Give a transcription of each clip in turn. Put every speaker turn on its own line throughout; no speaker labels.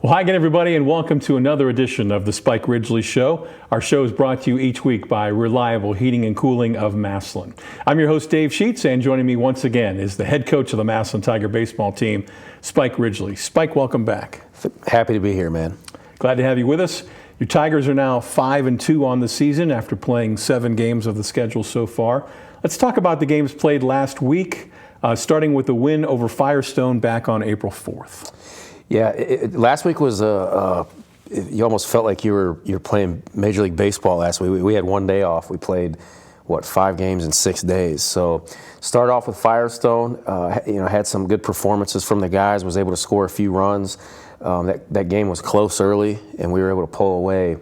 Well, hi again, everybody, and welcome to another edition of the Spike Ridgley Show. Our show is brought to you each week by Reliable Heating and Cooling of Massillon. I'm your host, Dave Sheets, and joining me once again is the head coach of the Massillon Tiger baseball team, Spike Ridgley. Spike, welcome back.
Happy to be here, man.
Glad to have you with us. Your Tigers are now 5-2 on the season after playing 7 games of the schedule so far. Let's talk about the games played last week, starting with the win over Firestone back on April 4th.
Yeah, last week was you almost felt like you were playing Major League Baseball last week. We had one day off. We played 5 games in 6 days. So started off with Firestone. Had some good performances from the guys. Was able to score a few runs. That game was close early, and we were able to pull away,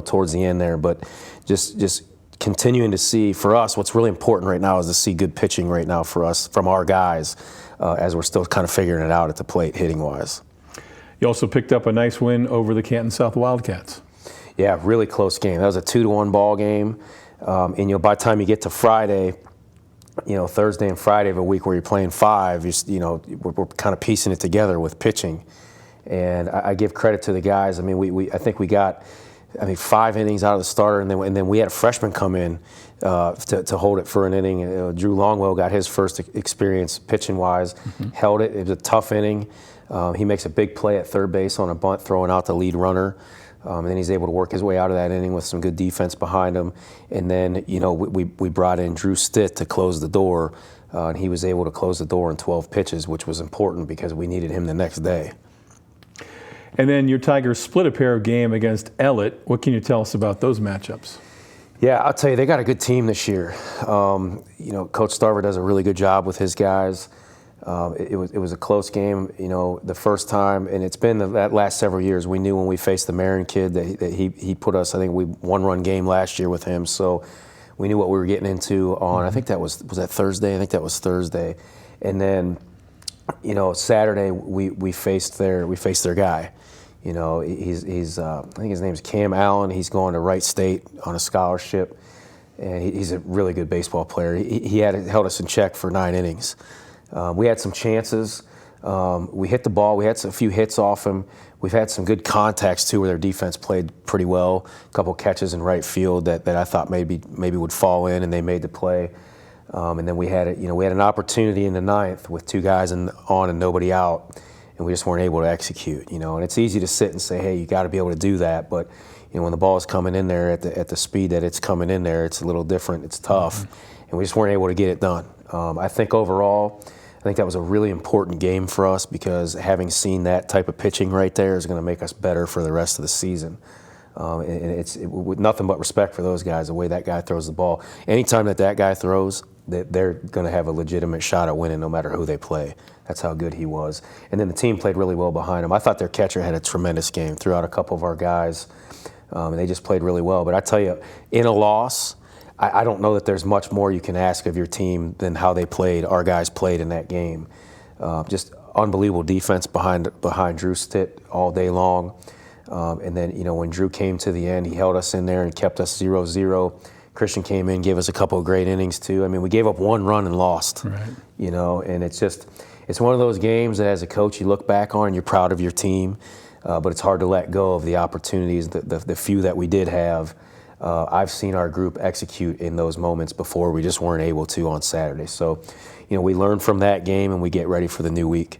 towards the end there. But just continuing to see, for us, what's really important right now is to see good pitching right now for us from our guys. As we're still kind of figuring it out at the plate, hitting-wise.
You also picked up a nice win over the Canton South Wildcats.
Yeah, really close game. That was a 2-1 ball game. And by the time you get to Friday, Thursday and Friday of a week where you're playing 5, we're kind of piecing it together with pitching. And I give credit to the guys. I mean, I think we got 5 innings out of the starter, and then we had a freshman come in to hold it for an inning. Drew Longwell got his first experience pitching-wise, held it. It was a tough inning. He makes a big play at third base on a bunt, throwing out the lead runner. And then he's able to work his way out of that inning with some good defense behind him. And then, we brought in Drew Stitt to close the door, and he was able to close the door in 12 pitches, which was important because we needed him the next day.
And then your Tigers split a pair of game against Ellett. What can you tell us about those matchups?
Yeah, I'll tell you, they got a good team this year. Coach Starver does a really good job with his guys. It was a close game, the first time, and it's been that last several years. We knew when we faced the Marion kid that he put us, I think we one-run game last year with him, so we knew what we were getting into on, I think was that Thursday? I think that was Thursday. And then, Saturday we faced their guy. He's I think his name's Cam Allen. He's going to Wright State on a scholarship, and he's a really good baseball player. He held us in check for 9 innings. We had some chances. We hit the ball. We had a few hits off him. We've had some good contacts too, where their defense played pretty well. A couple catches in right field that I thought maybe would fall in, and they made the play. And then we had an opportunity in the 9th with 2 guys on and nobody out. And we just weren't able to execute, And it's easy to sit and say, hey, you got to be able to do that. But, when the ball is coming in there at the speed that it's coming in there, it's a little different. It's tough. And we just weren't able to get it done. I think overall, that was a really important game for us because having seen that type of pitching right there is going to make us better for the rest of the season. And it's with nothing but respect for those guys, the way that guy throws the ball. Anytime that guy throws, they're going to have a legitimate shot at winning no matter who they play. That's how good he was. And then the team played really well behind him. I thought their catcher had a tremendous game, threw out a couple of our guys, and they just played really well. But I tell you, in a loss, I don't know that there's much more you can ask of your team than how they played, our guys played in that game. Just unbelievable defense behind Drew Stitt all day long. And then, when Drew came to the end, he held us in there and kept us 0-0. Christian came in, gave us a couple of great innings too. We gave up 1 run and lost, right. And it's one of those games that as a coach you look back on and you're proud of your team, but it's hard to let go of the opportunities, the few that we did have. I've seen our group execute in those moments before. We just weren't able to on Saturday. So, we learn from that game and we get ready for the new week.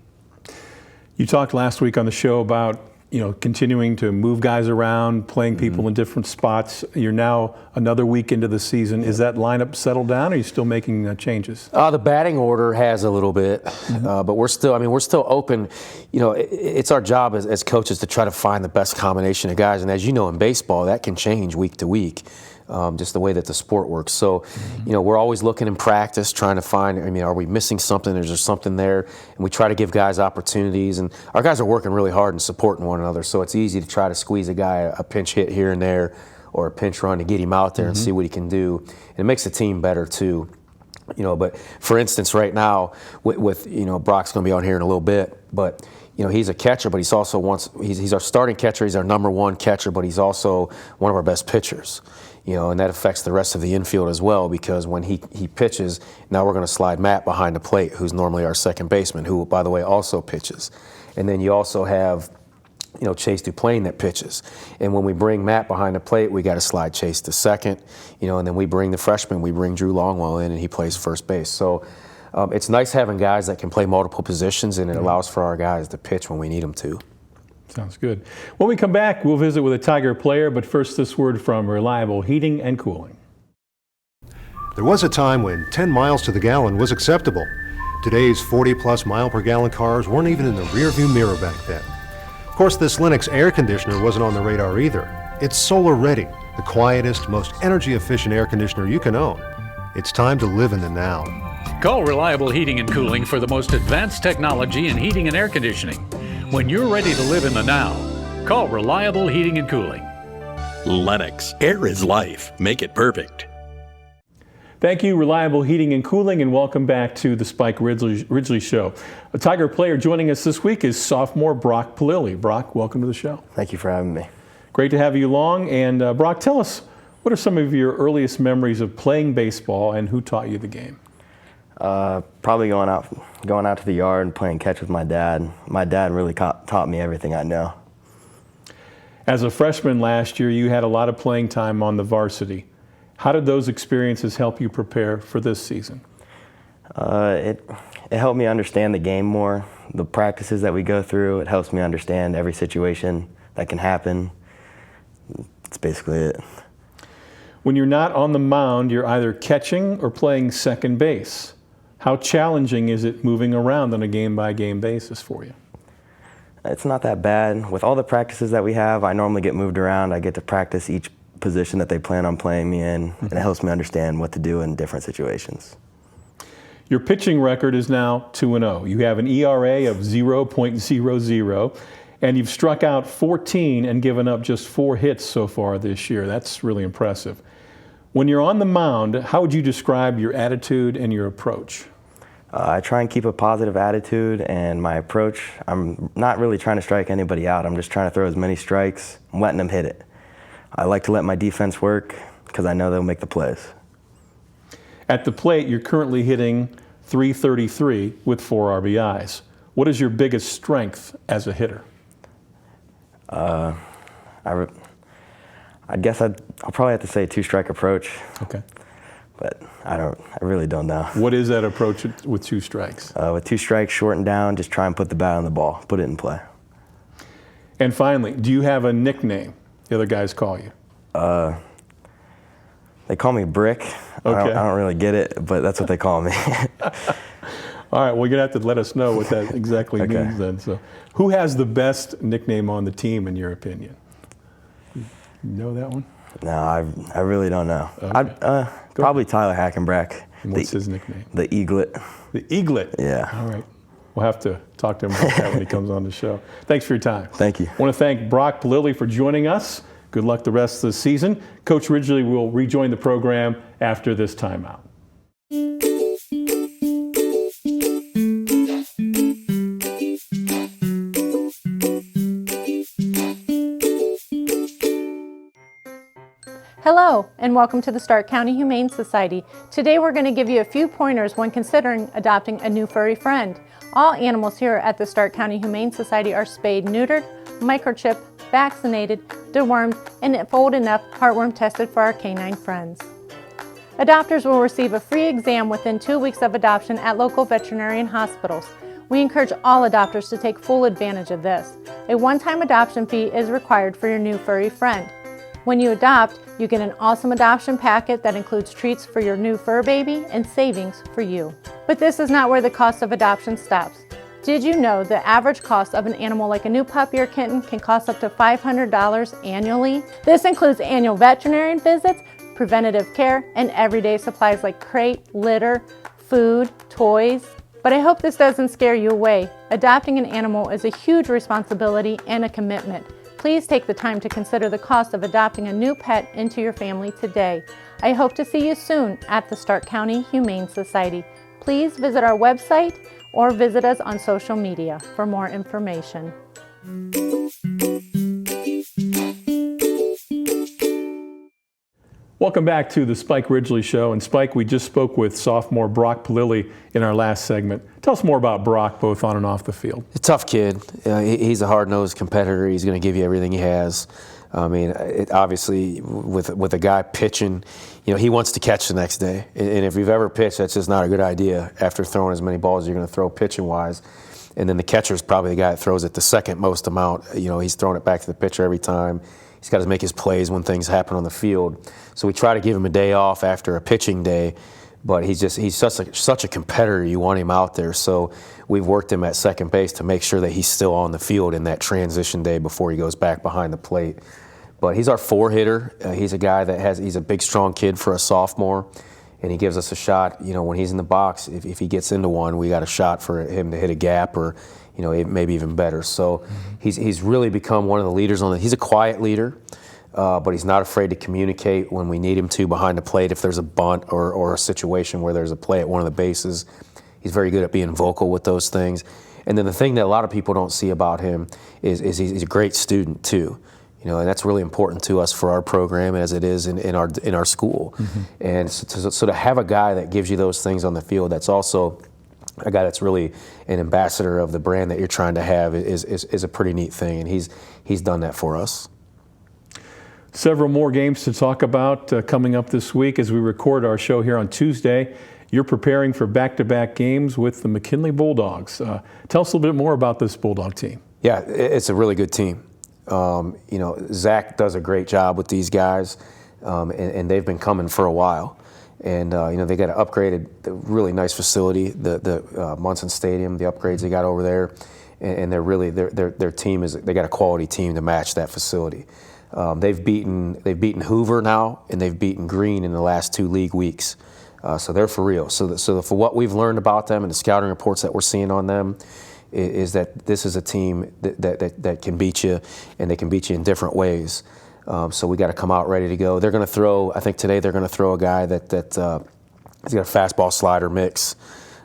You
talked last week on the show about continuing to move guys around, playing people in different spots. You're now another week into the season. Is that lineup settled down, or are you still making changes?
The batting order has a little bit, but we're still open. It's our job as coaches to try to find the best combination of guys. And as you know, in baseball, that can change week to week. Just the way that the sport works. So, we're always looking in practice, trying to find, are we missing something? Is there something there? And we try to give guys opportunities. And our guys are working really hard and supporting one another. So it's easy to try to squeeze a guy a pinch hit here and there or a pinch run to get him out there and see what he can do. And it makes the team better, too. But for instance, right now, with Brock's going to be on here in a little bit, but he's a catcher, but he's also he's our starting catcher. He's our #1 catcher, but he's also one of our best pitchers. And that affects the rest of the infield as well, because when he pitches, now we're going to slide Matt behind the plate, who's normally our second baseman, who, by the way, also pitches. And then you also have Chase Duplain that pitches. And when we bring Matt behind the plate, we got to slide Chase to second, and then we bring the freshman, we bring Drew Longwell in, and he plays first base. So it's nice having guys that can play multiple positions, and it allows for our guys to pitch when we need them to.
Sounds good. When we come back, we'll visit with a Tiger player, but first this word from Reliable Heating and Cooling.
There was a time when 10 miles to the gallon was acceptable. Today's 40-plus mile per gallon cars weren't even in the rearview mirror back then. Of course, this Lennox air conditioner wasn't on the radar either. It's solar ready, the quietest, most energy efficient air conditioner you can own. It's time to live in the now.
Call Reliable Heating and Cooling for the most advanced technology in heating and air conditioning. When you're ready to live in the now, call Reliable Heating and Cooling.
Lennox, air is life. Make it perfect.
Thank you, Reliable Heating and Cooling, and welcome back to the Spike Ridgley Show. A Tiger player joining us this week is sophomore Brock Palilli. Brock, welcome to the show.
Thank you for having me.
Great to have you along. And Brock, tell us, what are some of your earliest memories of playing baseball, and who taught you the game?
Probably going out to the yard and playing catch with my dad. My dad really taught me everything I know.
As a freshman last year, you had a lot of playing time on the varsity. How did those experiences help you prepare for this season?
It helped me understand the game more. The practices that we go through, it helps me understand every situation that can happen. That's basically it.
When you're not on the mound, you're either catching or playing second base. How challenging is it moving around on a game-by-game basis for you?
It's not that bad. With all the practices that we have, I normally get moved around. I get to practice each position that they plan on playing me in, and it helps me understand what to do in different situations.
Your pitching record is now 2-0. You have an ERA of 0.00, and you've struck out 14 and given up just 4 hits so far this year. That's really impressive. When you're on the mound, how would you describe your attitude and your approach?
I try and keep a positive attitude, and my approach, I'm not really trying to strike anybody out. I'm just trying to throw as many strikes and letting them hit it. I like to let my defense work because I know they'll make the plays.
At the plate, you're currently hitting .333 with 4 RBIs. What is your biggest strength as a hitter?
I guess I'll probably have to say 2-strike approach.
Okay.
But I really don't know.
What is that approach with 2 strikes?
With 2 strikes, short and down, just try and put the bat on the ball, put it in play.
And finally, do you have a nickname the other guys call you?
They call me Brick.
Okay.
I don't really get it, but that's what they call me.
All right, well, you're going to have to let us know what that exactly means then. So, who has the best nickname on the team, in your opinion? You know that one?
No, I really don't know.
Okay.
Probably Tyler Hackenbrack.
And what's his nickname?
The Eaglet.
The Eaglet?
Yeah.
All right. We'll have to talk to him about that when he comes on the show. Thanks for your time.
Thank you.
I want to thank Brock Palilli for joining us. Good luck the rest of the season. Coach Ridgley will rejoin the program after this timeout.
Hello, and welcome to the Stark County Humane Society. Today we're going to give you a few pointers when considering adopting a new furry friend. All animals here at the Stark County Humane Society are spayed, neutered, microchipped, vaccinated, dewormed, and if old enough, heartworm tested for our canine friends. Adopters will receive a free exam within 2 weeks of adoption at local veterinarian hospitals. We encourage all adopters to take full advantage of this. A one-time adoption fee is required for your new furry friend. When you adopt, you get an awesome adoption packet that includes treats for your new fur baby and savings for you. But this is not where the cost of adoption stops. Did you know the average cost of an animal like a new puppy or kitten can cost up to $500 annually? This includes annual veterinarian visits, preventative care, and everyday supplies like crate, litter, food, toys. But I hope this doesn't scare you away. Adopting an animal is a huge responsibility and a commitment. Please take the time to consider the cost of adopting a new pet into your family today. I hope to see you soon at the Stark County Humane Society. Please visit our website or visit us on social media for more information.
Welcome back to the Spike Ridgley Show. And Spike, we just spoke with sophomore Brock Palilli in our last segment. Tell us more about Brock, both on and off the field.
A tough kid. He's a hard-nosed competitor. He's going to give you everything he has. I mean, obviously, with a guy pitching, he wants to catch the next day. And if you've ever pitched, that's just not a good idea after throwing as many balls as you're going to throw pitching-wise. And then the catcher's probably the guy that throws it the second most amount. He's throwing it back to the pitcher every time. He's got to make his plays when things happen on the field. So we try to give him a day off after a pitching day, but he's such a competitor. You want him out there. So we've worked him at second base to make sure that he's still on the field in that transition day before he goes back behind the plate. But he's our 4-hitter. He's a guy he's a big, strong kid for a sophomore, and he gives us a shot. When he's in the box, if he gets into one, we got a shot for him to hit a gap or, maybe even better. So he's really become one of the leaders he's a quiet leader, but he's not afraid to communicate when we need him to behind the plate if there's a bunt or a situation where there's a play at one of the bases. He's very good at being vocal with those things. And then the thing that a lot of people don't see about him is he's a great student too. And that's really important to us for our program as it is in our school. Mm-hmm. And so to have a guy that gives you those things on the field, that's also a guy that's really an ambassador of the brand that you're trying to have is a pretty neat thing, and he's done that for us.
Several more games to talk about coming up this week as we record our show here on Tuesday. You're preparing for back-to-back games with the McKinley Bulldogs. Tell us a little bit more about this Bulldog team.
Yeah, it's a really good team. Zach does a great job with these guys, and they've been coming for a while. And they got an upgraded, really nice facility, the Munson Stadium, the upgrades they got over there, and they're really their team they got a quality team to match that facility. They've beaten Hoover now, and they've beaten Greene in the last 2 league weeks, so they're for real. So for what we've learned about them and the scouting reports that we're seeing on them, is that this is a team that can beat you, and they can beat you in different ways. So we got to come out ready to go. They're going to throw. I think today they're going to throw a guy that's got a fastball slider mix,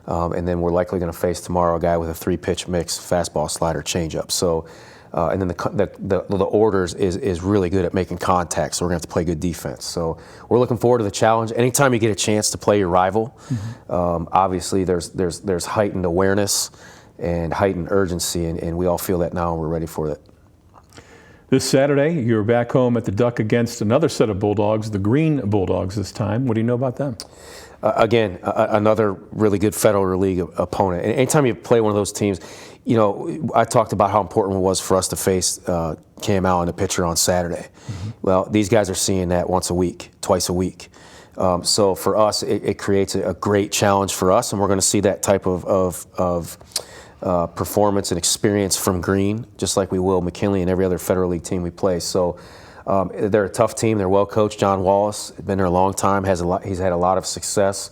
and then we're likely going to face tomorrow a guy with a 3-pitch mix, fastball slider changeup. So, and then the orders is really good at making contact. So we're going to have to play good defense. So we're looking forward to the challenge. Anytime you get a chance to play your rival, obviously there's heightened awareness and heightened urgency, and we all feel that now, and we're ready for it.
This Saturday, you're back home at the Duck against another set of Bulldogs, the Greene Bulldogs this time. What do you know about them?
Again, another really good Federal League opponent. And anytime you play one of those teams, I talked about how important it was for us to face Cam Allen, the pitcher, on Saturday. Mm-hmm. Well, these guys are seeing that twice a week. So for us, it creates a great challenge for us, and we're going to see that type of performance and experience from Greene, just like we will McKinley and every other Federal League team we play. So they're a tough team. They're well coached. John Wallace has been there a long time. He's had a lot of success,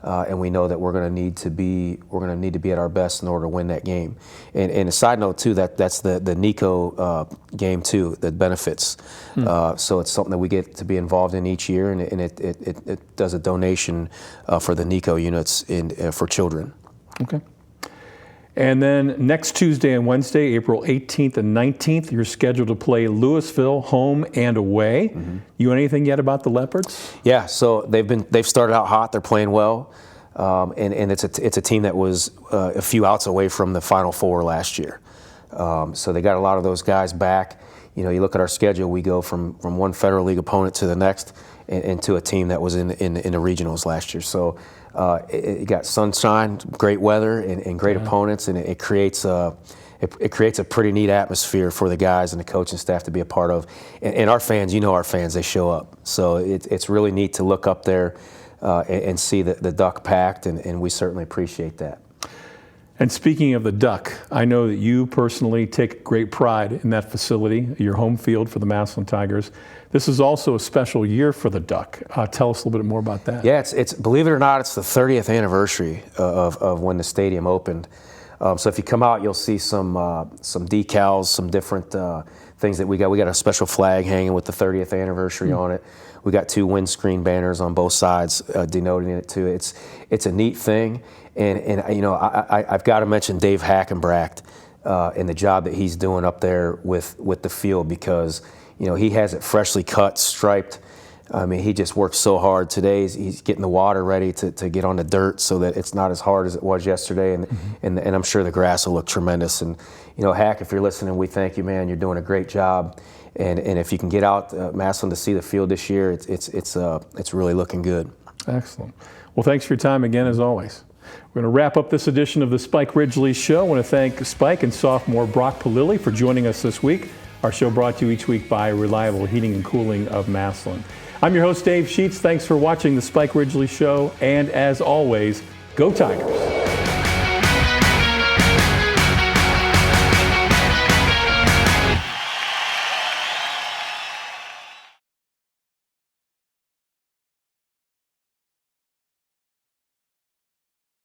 and we know that we're going to need to be at our best in order to win that game. And a side note too, that's the Nico game too that benefits. So it's something that we get to be involved in each year, and it does a donation for the Nico units for children.
Okay. And then next Tuesday and Wednesday, April 18th and 19th, you're scheduled to play Louisville home and away. Mm-hmm. You know anything yet about the Leopards? Yeah,
so they've started out hot. They're playing well, and it's a team that was a few outs away from the Final Four last year. So they got a lot of those guys back. You look at our schedule. We go from one Federal League opponent to the next, and to a team that was in the regionals last year. So. It got sunshine, great weather, and great opponents, and it creates a pretty neat atmosphere for the guys and the coaching staff to be a part of. And our fans, our fans, they show up. So it's really neat to look up there and see the Duck packed, and we certainly appreciate that.
And speaking of the Duck, I know that you personally take great pride in that facility, your home field for the Massillon Tigers. This is also a special year for the Duck. Tell us a little bit more about that.
Yeah, it's believe it or not, it's the 30th anniversary of when the stadium opened. So if you come out, you'll see some decals, some different things that we got. We got a special flag hanging with the 30th anniversary on it. We got 2 windscreen banners on both sides denoting it too. It's a neat thing, and I've got to mention Dave Hackenbracht and the job that he's doing up there with the field, because he has it freshly cut, striped, I mean, he just works so hard today. He's getting the water ready to get on the dirt so that it's not as hard as it was yesterday. And I'm sure the grass will look tremendous. And, you know, Hack, if you're listening, we thank you, man. You're doing a great job. And if you can get out Massillon to see the field this year, it's really looking good.
Excellent. Well, thanks for your time again, as always. We're going to wrap up this edition of the Spike Ridgley Show. I want to thank Spike and sophomore Brock Palilli for joining us this week. Our show brought to you each week by Reliable Heating and Cooling of Massillon. I'm your host, Dave Sheets. Thanks for watching the Spike Ridgley Show. And as always, go Tigers.